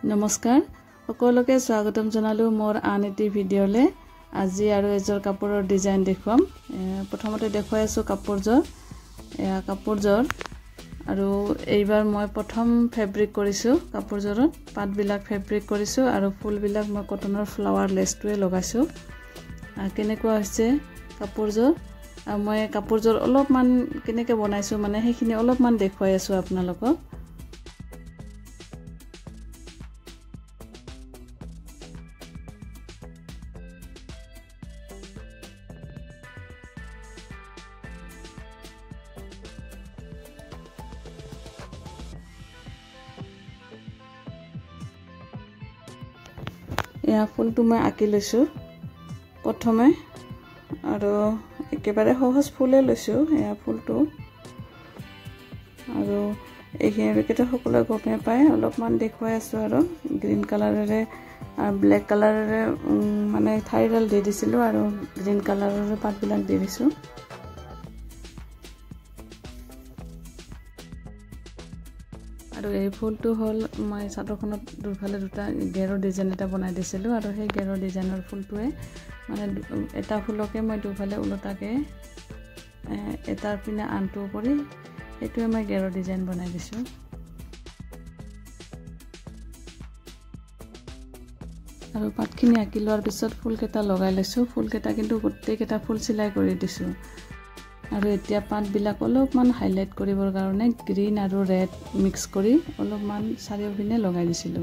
নমস্কাৰ সকলোকে স্বাগতম জনালো মোৰ আন এটি ভিডিঅ'লে আজি আৰু এজৰ কাপোৰৰ ডিজাইন দেখুৱাম প্ৰথমতে দেখুৱাই আছো কাপোৰজৰ আৰু এইবাৰ মই প্ৰথম ফেব্ৰিক কৰিছো কাপোৰজৰত পাতবিলাক ফেব্ৰিক কৰিছো আৰু ফুলবিলাক মই কটনৰ ফ্লাৱাৰ লেছটোৱে লগাইছো কেনেকুৱা হৈছে কাপোৰজৰ মই কাপোৰজৰ অলপমান কেনেকৈ বনাইছো মানে সেইখিনি অলপমান দেখুৱাই আছো আপোনালোকক या ফুলটো মই আঁকি লৈছো প্ৰথমে আৰু একেবাৰে সহজ ফুলে লৈছো या ফুলটো আৰু এইখিনি কেটা সকলো গমে পায় অলপমান দেখুৱাই আছো আৰু গ্ৰীন কালাৰেৰে আৰু ব্ল্যাক কালাৰেৰে মানে থাইডাল দি দিছিলো আৰু গ্ৰীন কালাৰেৰে পাতবিলাক দি দিছো আৰু এই ফুলটো হল মই চাদৰখনত দুফালে দুটা গেৰৰ ডিজাইন এটা বনাই দিছিলো আৰু সেই গেৰৰ ডিজাইনৰ ফুলটোৱে মানে এটা ফুলকে মই দুফালে উলটাকে এটাৰ পিনে আনটো কৰি এটোৱে মই গেৰৰ ডিজাইন বনাই দিছো আৰু পাতখিনি আঁকি লোৱাৰ পিছত ফুলকেটা লগাই লৈছো ফুলকেটা কিন্তু গোটেইকেটা ফুল চিলাই কৰি দিছো আৰু এতিয়া পাতবিলাক অলপমান হাইলাইট কৰিবৰ কাৰণে গ্ৰীন আৰু ৰেড মিক্স কৰি অলপমান চাৰিওপিনে লগাই দিছিলো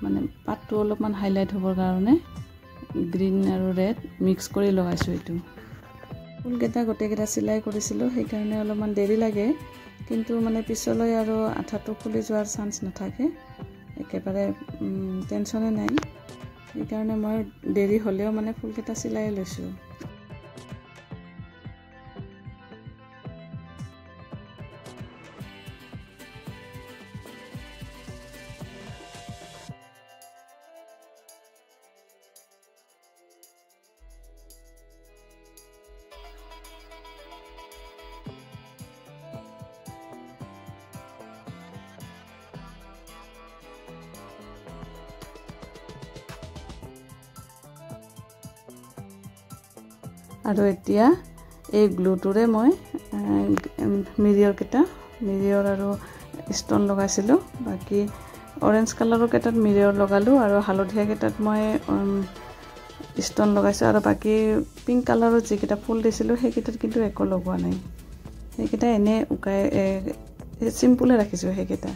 মানে পাতটো অলপমান হাইলাইট হ'বৰ কাৰণে গ্ৰীন আৰু ৰেড মিক্স কৰি লগাইছো এটো ফুলকেটা গোটেইকেটা চিলাই কৰিছিলো সেই কাৰণে অলপমান দেৰি লাগে কিন্তু মানে পিছলৈ আৰু আঠাটো খুলি যোৱাৰ চান্স নাথাকে একেবাৰে টেনচনে নাই সেই কাৰণে মই দেৰি হলেও মানে ফুলকেটা চিলাই লৈছো আৰু এতিয়া এই গ্লুটোৰে মই মিৰিয়ৰ আৰু ষ্টন লগাইছিলো বাকি অৰেঞ্জ কালাৰৰ কেটাত মিৰিয়ৰ লগালো আৰু হালধীয়া কেটাত মই ষ্টন লগাইছো আৰু বাকি পিংক কালাৰৰ যিকেটা ফুল দিছিলো সেই কেটাত কিন্তু একো লগোৱা নাই সেই কেটা এনে উকাই সিম্পলে ৰাখিছো সেই কেটা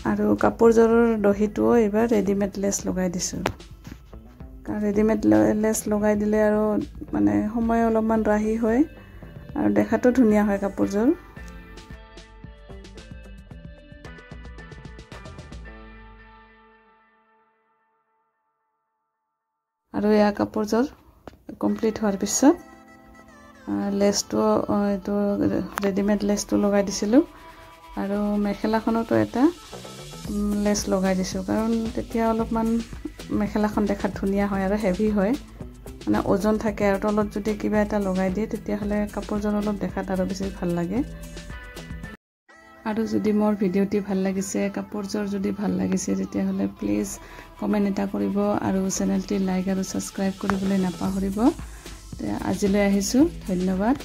আৰু কাপোৰজৰৰ দহিটো এবাৰ ৰেডিমেড লেছ লগাই দিছো কাৰণ ৰেডিমেড লেছ লগাই দিলে আৰু মানে সময় অলপমান ৰাহি হয় আৰু দেখাটো ধুনিয়া হয় কাপোৰজৰ আৰু ইয়া কাপোৰজৰ কমপ্লিট হোৱাৰ পিছত লেছটো এটো ৰেডিমেড লেছটো লগাই দিছিলো আৰু মেখেলাখনতো এটা লেছ লগাই দিছো কাৰণ তেতিয়া অলপমান মেখেলাখন দেখাত ধুনিয়া হয় আৰু হেভি হয় মানে ওজন থাকে আৰু তলত যদি কিবা এটা লগাই দিয়ে তেতিয়া হলে কাপোৰজন অলপ দেখাত আৰু বেছি ভাল লাগে আৰু যদি মোৰ ভিডিওটি ভাল লাগিছে কাপোৰজৰ যদি ভাল লাগিছে তেতিয়া হলে প্লিজ কমেন্ট এটা কৰিব আৰু চেনেলটি লাইক আৰু সাবস্ক্ৰাইব কৰিবলৈ নাপাহৰিব আজিলৈ আহিছো ধন্যবাদ